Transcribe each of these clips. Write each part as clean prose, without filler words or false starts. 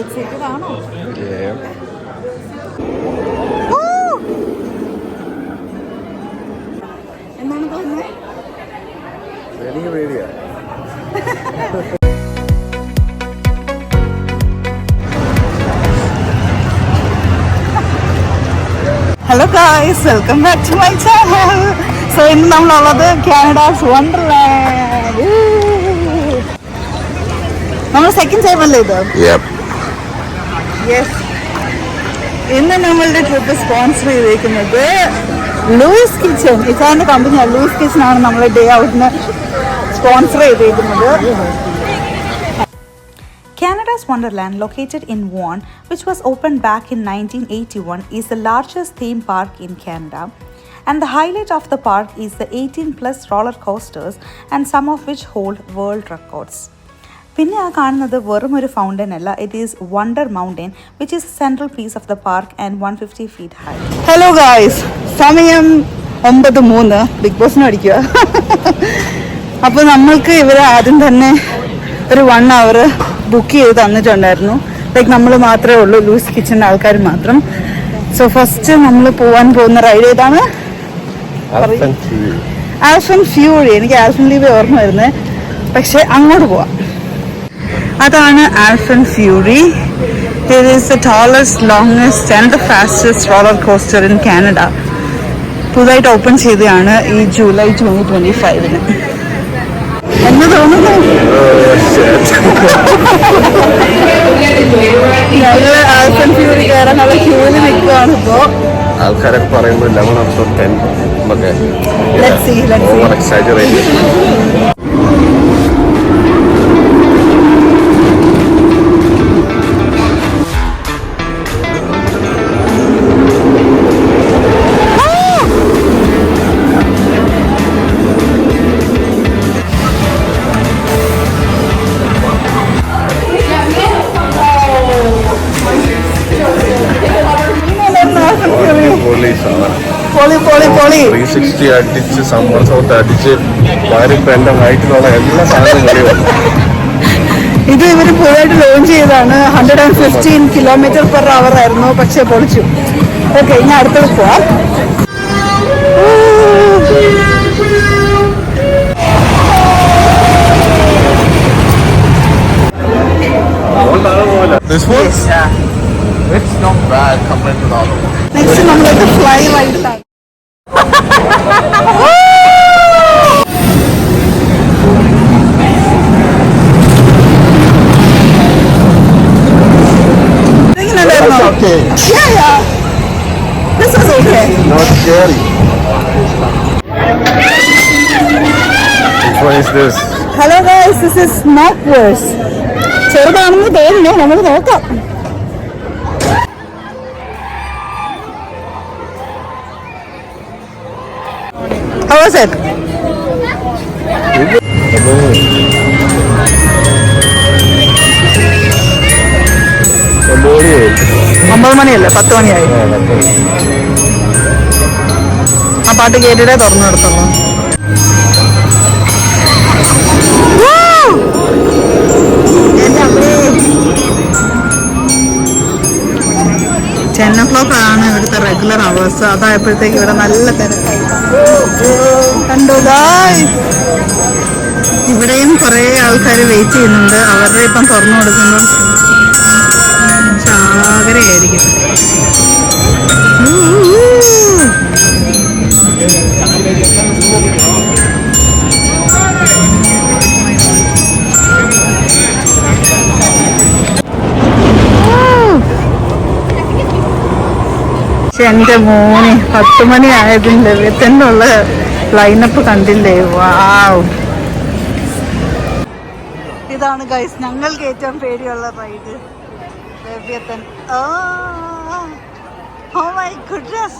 Excited ആണോ? എന്താണ് തോന്നുന്നത്? എനിക്ക് പേടിയാ. Hello guys, welcome back to my channel. So ഇന്ന് നമ്മളുള്ളത് കാനഡാസ് വണ്ടർലാൻഡ്. നമ്മൾ സെക്കൻഡ് ടൈം അല്ലേ ഇത്? യെസ്. ഇന്ന് നമ്മളുടെ ട്രിപ്പ് സ്പോൺസർ ചെയ്തേക്കുന്നത് ലൂയിസ് കിച്ചൺ. ഇസാന്റെ കമ്പനിയാണ് ലൂയിസ് കിച്ചൺ ആണ് നമ്മളെ ഡേ ഔട്ടിന് സ്പോൺസർ ചെയ്തേക്കുന്നത്. Canada's Wonderland, located in Vaughan, which was opened back in 1981, is the largest theme park in Canada. And the highlight of the park is the 18+ roller coasters, and some of which hold world records. പിന്നെ ആ കാണുന്നത് വെറും ഒരു fountain അല്ല, it is Wonder Mountain which is central piece of the park and 150 feet high. Hello guys, സമയം 9:03. Big ബോസിന് അടിക്കുക. അപ്പോൾ നമ്മൾക്ക് ഇവർ ആദ്യം തന്നെ ഒരു 1 hour ബുക്ക് ചെയ്ത് തന്നിട്ടുണ്ടായിരുന്നു. ലൈക്ക് നമ്മൾ മാത്രമേ ഉള്ളൂ, ലൂയിസ് കിച്ചൻ്റെ ആൾക്കാർ മാത്രം. സോ ഫസ്റ്റ് നമ്മൾ പോകാൻ പോകുന്ന റൈഡ് ഏതാണ്? Alpenfury. എനിക്ക് ആൽഫൻ ലീവ് ഓർമ്മ വരുന്നത്, പക്ഷെ അങ്ങോട്ട് പോവാം. അതാണ് Alpenfury. It is the tallest, longest and the fastest roller coaster in Canada. പുതുതായിട്ട് ഓപ്പൺ ചെയ്തതാണ് ഈ ജൂലൈ 2025. എന്ന് തോന്നുന്നു ഞങ്ങള് ആൽഫൻ ഫ്യൂറി കയറാൻ നല്ല ക്യൂവിൽ നിൽക്കുകയാണ് ഇപ്പോ. ആൾക്കാരൊക്കെ പറയുമ്പോൾ 11/10 ഓവർ എക്സാജറേറ്റ്. പൊളി 360 അടിച്ച് സമ്മർദ്ദത്ത് അടിച്ച് വാരിപ്പോ എന്റെ ഹൈറ്റിലുള്ള എല്ലാ സാധനങ്ങളും. ഇത് ഇവര് പുതുതായിട്ട് ലോഞ്ച് ചെയ്തതാണ്. 115 km/h ആയിരുന്നു, പക്ഷെ പൊളിച്ചു. ഓക്കെ, ഇനി അടുത്തത് പോവാം. നെക്സ്റ്റ് നമ്മളത് ഫ്ലൈ റൈഡിലാണ്. ഹലോ ഗൈസ്, ദിസ് ഈസ് സ്നാക്വേഴ്സ്. ചെറുതാണെന്ന് തോന്നുന്നു, നമുക്ക് നോക്കാം. How was it? 9 മണിയല്ലേ? 10 മണിയായി. ആ പാട്ട് കേട്ടിട്ടേ തുറന്നു കൊടുത്തുള്ളൂ. 10 o'clock ആണ് ഇവിടുത്തെ റെഗുലർ അവേഴ്സ്. അതായപ്പോഴത്തേക്ക് ഇവിടെ നല്ല തിരക്കായി. കണ്ടോ ഗായ്സ്, ഇവിടെയും കുറേ ആൾക്കാർ വെയിറ്റ് ചെയ്യുന്നുണ്ട്. അവരുടെ ഇപ്പം തുറന്നു കൊടുക്കുമ്പോൾ ചാകരയായിരിക്കും. എന്റെ മോനെ, 10 മണി ആയതിന്റെ ലെവ്യത്തിനുള്ള ലൈനപ്പ് കണ്ടില്ലേ? വാവ്. ഇതാണ് ഗൈസ് ഞങ്ങൾക്ക് ഏറ്റവും പേടിയുള്ള ride, Leviathan. Oh my goodness.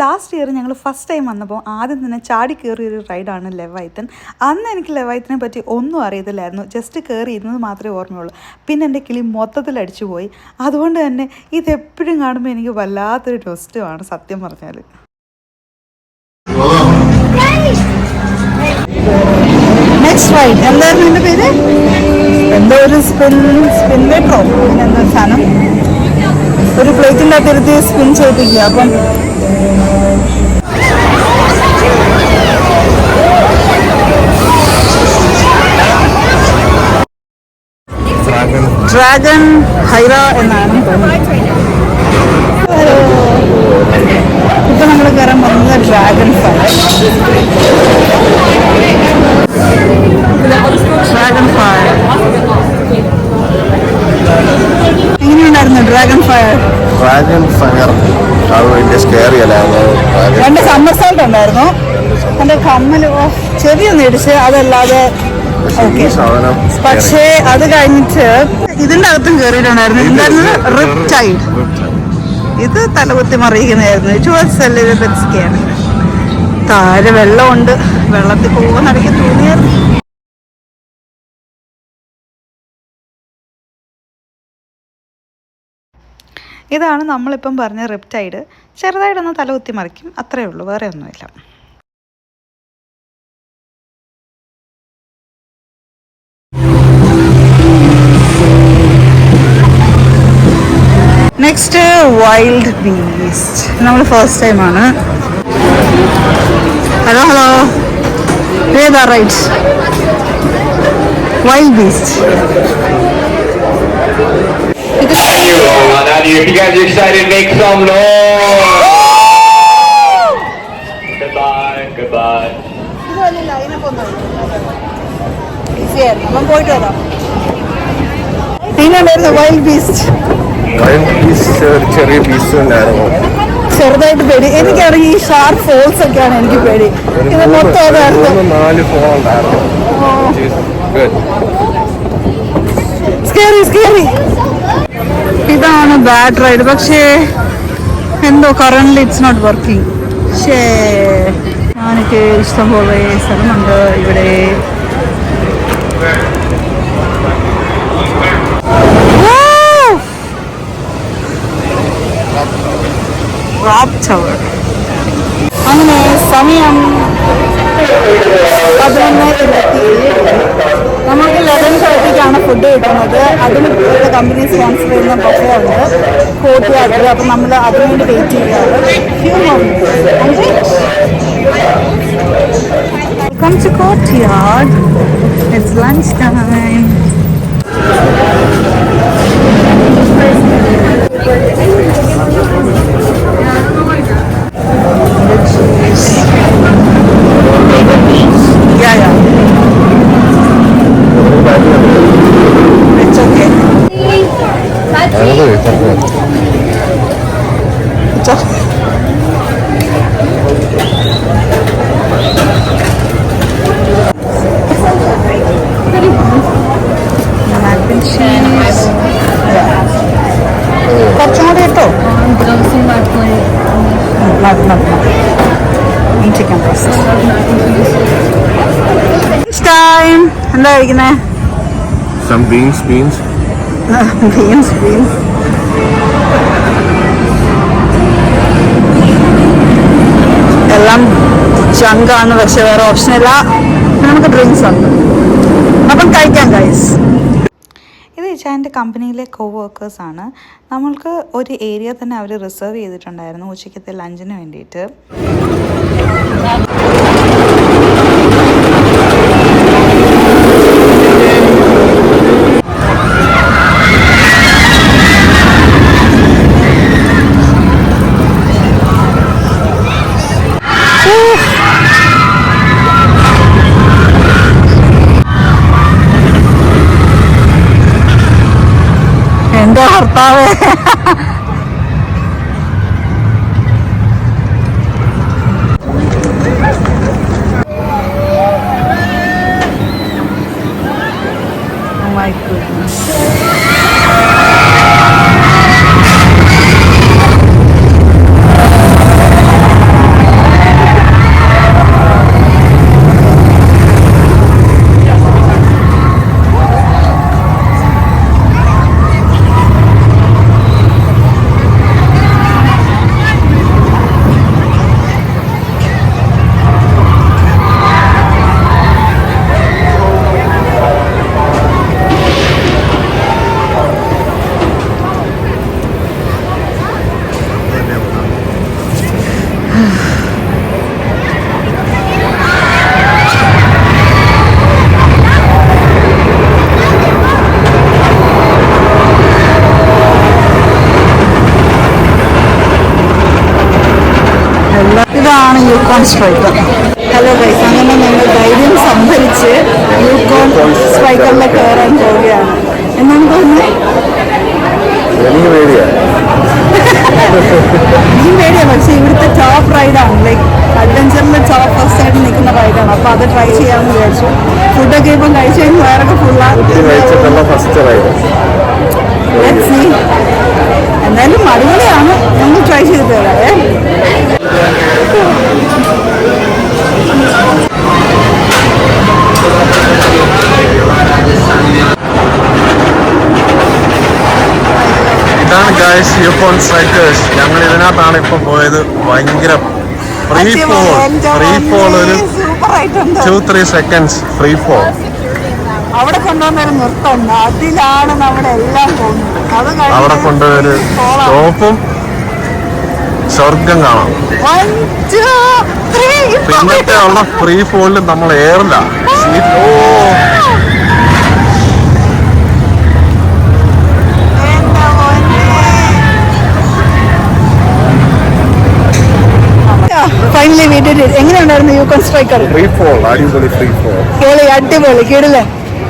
Last year ഞങ്ങൾ ഫസ്റ്റ് ടൈം വന്നപ്പോൾ ആദ്യം തന്നെ ചാടി കയറിയൊരു റൈഡാണ് ലെവൈത്തൻ. അന്ന് എനിക്ക് ലെവൈത്തിനെ പറ്റി ഒന്നും അറിയത്തില്ലായിരുന്നു, ജസ്റ്റ് കയറി ഇരുന്നത് മാത്രമേ ഓർമ്മയുള്ളൂ. പിന്നെ എൻ്റെ കിളി മൊത്തത്തിൽ അടിച്ചു പോയി. അതുകൊണ്ട് തന്നെ ഇതെപ്പോഴും കാണുമ്പോൾ എനിക്ക് വല്ലാത്തൊരു ട്വിസ്റ്റുമാണ് സത്യം പറഞ്ഞാൽ. റൈഡ്. എന്തായിരുന്നു ഇതിന്റെ പേര്? എന്തോ ഒരു സ്പിൻലേറ്ററോ പിന്നെ എന്തോ സാധനം ഒരു പ്ലേറ്റിൻ്റെ അകത്ത് ഇരുത്തി സ്പിൻ ചെയ്യിപ്പിക്കുക. അപ്പം ഡ്രാഗൺ ഹൈറ എന്നാണ് തോന്നുന്നത്. ഇപ്പൊ നമ്മൾ കയറാൻ പോകുന്നത് ഡ്രാഗൺ ഫയർ. ഡ്രാഗൺ ഫയർ എങ്ങനെയുണ്ടായിരുന്നു? ഡ്രാഗൺ ഫയർ അത് വലിയ സ്കെയറി അല്ലായിരുന്നു. 2 സമ്മർസോൾട്ട് ഉണ്ടായിരുന്നു. എൻ്റെ കമ്മൽ ചെവിയൊന്നും ഇടിച്ച് അതല്ലാതെ ഓക്കെ. പക്ഷേ അത് കഴിഞ്ഞിട്ട് ഇതിന്റെ അകത്തും കയറിയിട്ടുണ്ടായിരുന്നു. എന്തായിരുന്നു? Riptide. ഇത് തലകുത്തി മറിയിക്കുന്നതായിരുന്നു. It was a little bit scary. താഴെ വെള്ളമുണ്ട്. വെള്ളത്തിൽ പോകുന്ന ഇടയ്ക്ക് തോന്നിയായിരുന്നു. ഇതാണ് നമ്മളിപ്പം പറഞ്ഞ റിപ്റ്റൈഡ്. ചെറുതായിട്ടൊന്ന് തലകുത്തി മറിക്കും, അത്രയേ ഉള്ളൂ, വേറെ ഒന്നുമില്ല. Next Wild Beast. നമ്മൾ ഫസ്റ്റ് ടൈമാണ്. ഹലോ ഹലോ, ഏതാ right? Wild Beast. If you guys are excited, make some noise. Goodbye. പോയിട്ട് വരാം. എങ്ങനെയുണ്ടായിരുന്നു വൈൽഡ് ബീസ്റ്റ്? ചെറിയ പീസ് ഉണ്ടായിരുന്നു. ചെറുതായിട്ട് പേടി. എനിക്കാണെങ്കിൽ ഈ ഷാർപ്പ് ഫോൾസ് ഒക്കെയാണ് എനിക്ക് പേടി. ഇത് മൊത്തം അതായിരുന്നു. 4 ഫോൾ ഉണ്ടായിരുന്നു. സ്കേറി. ഇതാണ് ബാഡ് റൈഡ്. പക്ഷേ എന്തോ കറന്റ് ഇറ്റ്സ് നോട്ട് വർക്കിംഗ്. പക്ഷേ എനിക്ക് ഇഷ്ടംപോലെ സ്ഥലമുണ്ട് ഇവിടെ. അങ്ങനെ സമയം 11:27. നമുക്ക് 11:30ക്കാണ് ഫുഡ് കിട്ടുന്നത്. അതിന് കമ്പനി സ്പോൺസർ ചെയ്യുന്ന ബഫേ ഉണ്ട് കോർട്ട്യാർഡിൽ. അപ്പം നമ്മൾ അതിനുവേണ്ടി വെയിറ്റ് ചെയ്യാറ്. Welcome to courtyard. It's lunch time. Yeah. It's okay. It's okay. കുറച്ചും കൂടി ഇട്ടോ. Chicken time. എന്താ കഴിക്കുന്നേ? Some beans. ബീൻസ്. എല്ലാം ജങ്കാണ്. പക്ഷെ വേറെ ഓപ്ഷനില്ല. നമുക്ക് ഡ്രിങ്ക്സ് ഉണ്ട്. അപ്പം കഴിക്കാം ഗൈസ്. ഇത് ഇച്ചാൻ്റെ കമ്പനിയിലെ കോവർക്കേഴ്സാണ്. നമ്മൾക്ക് ഒരു ഏരിയ തന്നെ അവർ റിസർവ് ചെയ്തിട്ടുണ്ടായിരുന്നു ഉച്ചയ്ക്കത്തെ ലഞ്ചിന് വേണ്ടിയിട്ട്. എന്റെ ഭർത്താവേ, my goodness. Striker. Hello guys, അങ്ങനെ ഞങ്ങൾ ധൈര്യം സംഭരിച്ച് യൂക്കോൺ സ്ട്രൈക്കറിൽ കയറാൻ പോവുകയാണ്. എന്നാണ് തോന്നുന്നത്? എനിക്ക് പേടിയാ. എനിക്കും പേടിയാണ്, പക്ഷേ ഇവിടുത്തെ ടോപ്പ് റൈഡാണ്. ലൈക്ക് അഡ്വഞ്ചറിൽ ടോപ്പ് ഫസ്റ്റ് ആയിട്ട് നിൽക്കുന്ന റൈഡാണ്. അപ്പോൾ അത് ട്രൈ ചെയ്യാമെന്ന് വിചാരിച്ചു. ഫുഡൊക്കെ ഇപ്പം കഴിച്ചു കഴിഞ്ഞ് വയറൊക്കെ ഫുള്ളാണ്. ഫസ്റ്റ് റൈഡ് എന്തായാലും അടിപൊളിയാണ്. നമ്മൾ ട്രൈ ചെയ്ത് തരാവേ. ഇതാണ് ഗൈസ് യൂക്കോൺ സ്ട്രൈക്കേഴ്സ്. ഞങ്ങൾ ഇതിനകത്താണ് ഇപ്പൊ പോയത്. ഭയങ്കര ഫ്രീ ഫോൾ ഒരു 2-3 seconds ഫ്രീ ഫോൾ. അവിടെ കൊണ്ടുവന്നൊരു നിർത്തമുണ്ട്, അതിലാണ് നമ്മുടെ എല്ലാം പോകുന്നത്. അവിടെ കൊണ്ടുപോയൊരു സ്റ്റോപ്പും സ്വർഗം കാണാം. പിന്നത്തെ ഉള്ള ഫ്രീ ഫോളിൽ നമ്മൾ ഏറില്ല. Finally we did it. എങ്ങനെയുണ്ടായിരുന്നു യൂക്കോൺ സ്ട്രൈക്കർ? ഫ്രീ ഫോൾ അടിപൊളി. ഫ്രീ ഫോൾ പൊളി, അടിപൊളി, കിടിലൻ.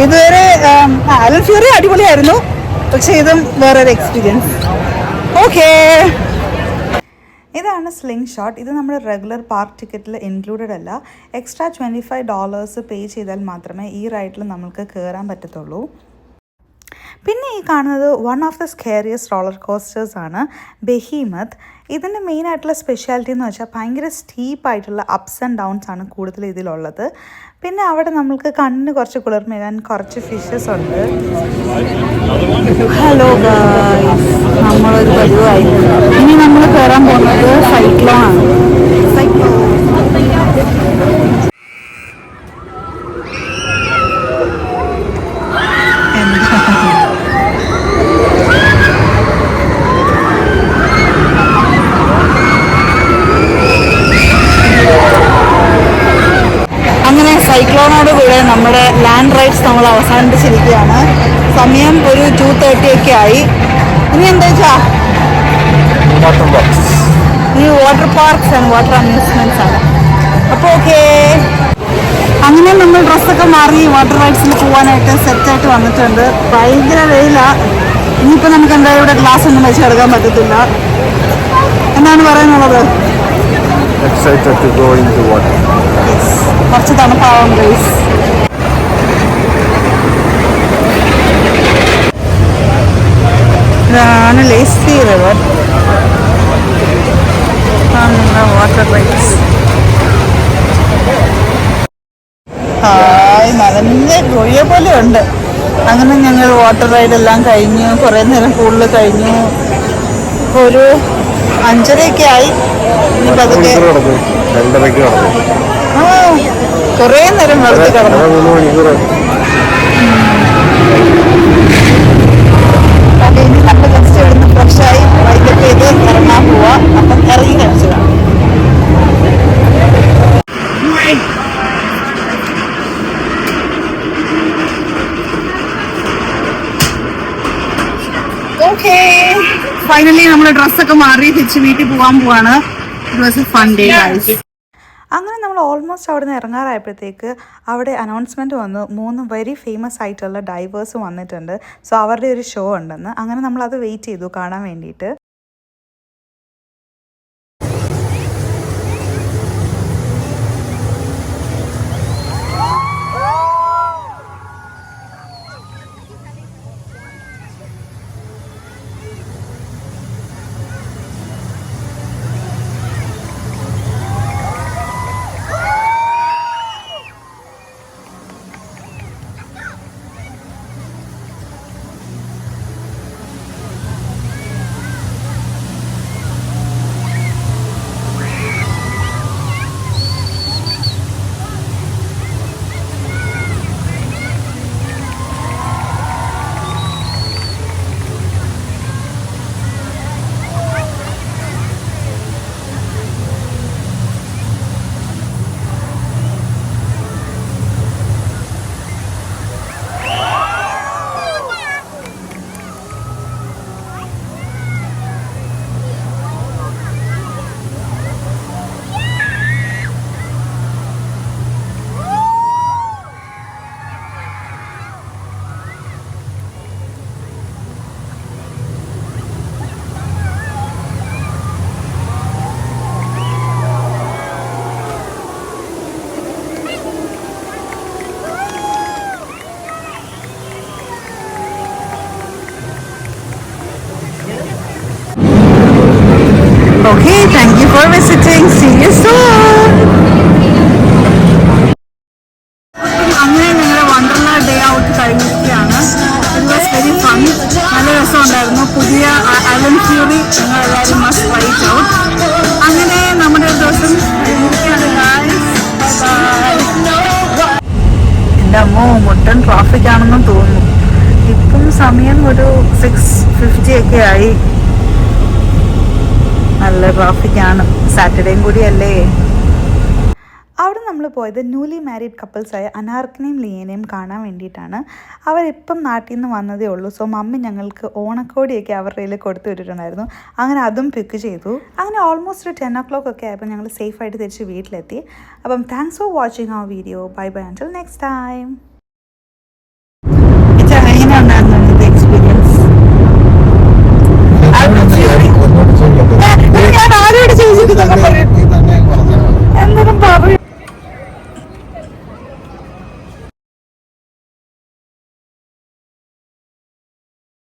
ഇതുവരെ ആലൻ ഫ്യൂറി അടിപൊളിയായിരുന്നു, പക്ഷെ ഇതും വേറൊരു എക്സ്പീരിയൻസ്. ഓക്കേ, ഇതാണ് സ്ലിംഗ് ഷോട്ട്. ഇത് നമ്മുടെ റെഗുലർ പാർക്ക് ടിക്കറ്റിൽ ഇൻക്ലൂഡഡ് അല്ല. എക്സ്ട്രാ $25 പേ ചെയ്താൽ മാത്രമേ ഈ റൈഡിൽ നമുക്ക് കയറാൻ പറ്റത്തുള്ളൂ. പിന്നെ ഈ കാണുന്നത് one of the scariest roller coasters ആണ്, ബെഹീമത്ത്. ഇതിൻ്റെ മെയിനായിട്ടുള്ള സ്പെഷ്യാലിറ്റി എന്ന് വെച്ചാൽ ഭയങ്കര സ്റ്റീപ്പായിട്ടുള്ള അപ്സ് ആൻഡ് ഡൗൺസ് ആണ് കൂടുതൽ ഇതിലുള്ളത്. പിന്നെ അവിടെ നമ്മൾക്ക് കണ്ണിന് കുറച്ച് കുളിർമേകാൻ കുറച്ച് ഫിഷസ് ഉണ്ട്. ഹലോ ഗായ്സ്, നമ്മളൊരു പതിവായി. ഇനി നമ്മൾ കയറാൻ പോകുന്നത് സൈക്ലോൺ ആണ്. സൈക്ലോൺ സൈക്ലോണോട് കൂടെ നമ്മുടെ ലാൻഡ് റൈഡ്സ് നമ്മൾ അവസാനിപ്പിച്ചിരിക്കുകയാണ്. സമയം ഒരു 2:30 ഒക്കെ ആയി. ഇനി എന്താ വെച്ചാ ഈ വാട്ടർ പാർക്സ് ആൻഡ് വാട്ടർ അമ്യൂസ്മെന്റ്സ് ആണ്. അപ്പോൾ ഓക്കെ, അങ്ങനെ നമ്മൾ ഡ്രസ്സൊക്കെ മാറി വാട്ടർ റൈഡ്സിൽ പോകാനായിട്ട് സെറ്റായിട്ട് വന്നിട്ടുണ്ട്. ഭയങ്കര വെയിലാണ്. ഇനിയിപ്പോൾ നമുക്ക് എന്തായാലും ഇവിടെ ഗ്ലാസ് ഒന്നും വെച്ച് എടുക്കാൻ പറ്റത്തില്ല. എന്താണ് പറയാനുള്ളത്? Excited to go into water. Yes. കുറച്ച് തണുപ്പാവും ഗൈസ്. ഇതാണ് lazy river. Water rides. Hi, നനഞ്ഞ ഗുഴിയെ പോലെ ഉണ്ട്. അങ്ങനെ ഞങ്ങൾ വാട്ടർ റൈഡ് എല്ലാം കഴിഞ്ഞു. കുറേ നേരം പൂളിൽ കഴിഞ്ഞു. ഇപ്പോൾ ഒരു 5:30 ആയി. ഇനിയിപ്പോൾ അതൊക്കെ കുറേ നേരം വെള്ളത്തിൽ കിടന്നു. ഇനി നമ്മൾ ജസ്റ്റ് ഇവിടുന്ന് ഫ്രഷായി വൈകിട്ട് ചെയ്ത് ഇറങ്ങാൻ പോവാ. അപ്പം ഇറങ്ങി കഴിച്ചു. ഓക്കെ, ഫൈനലി നമ്മൾ ഡ്രസ്സൊക്കെ മാറി തിരിച്ച് വീട്ടിൽ പോകാൻ പോവാണ്. It was A fun day guys. അങ്ങനെ നമ്മൾ ഓൾമോസ്റ്റ് അവിടെ നിന്ന് ഇറങ്ങാറായപ്പോഴത്തേക്ക് അവിടെ അനൗൺസ്മെൻറ്റ് വന്നു 3 വെരി ഫേമസ് ആയിട്ടുള്ള ഡൈവേഴ്സ് വന്നിട്ടുണ്ട്. സോ അവരുടെ ഒരു ഷോ ഉണ്ടെന്ന്. അങ്ങനെ നമ്മളത് വെയിറ്റ് ചെയ്തു കാണാൻ വേണ്ടിയിട്ട്. കട്ടൻ ട്രാഫിക് ആണെന്നും തോന്നുന്നു. ഇപ്പം സമയം ഒരു 6:50 ഒക്കെ ആയി. നല്ല ട്രാഫിക്കാണ്, സാറ്റർഡേയും കൂടിയല്ലേ. അവിടെ നമ്മൾ പോയത് ന്യൂലി മാരീഡ് കപ്പിൾസായ അനാർക്കിനെയും ലിയനെയും കാണാൻ വേണ്ടിയിട്ടാണ്. അവരിപ്പം നാട്ടിൽ നിന്ന് വന്നതേ ഉള്ളൂ. സോ മമ്മി ഞങ്ങൾക്ക് ഓണക്കോടിയൊക്കെ അവരുടെ കയ്യിൽ കൊടുത്തു വിട്ടിട്ടുണ്ടായിരുന്നു. അങ്ങനെ അതും പിക്ക് ചെയ്തു. അങ്ങനെ ഓൾമോസ്റ്റ് 10 o'clock ഒക്കെ ആയപ്പോൾ ഞങ്ങൾ സേഫായിട്ട് തിരിച്ച് വീട്ടിലെത്തി. അപ്പം thanks for watching our video. Bye bye until next time.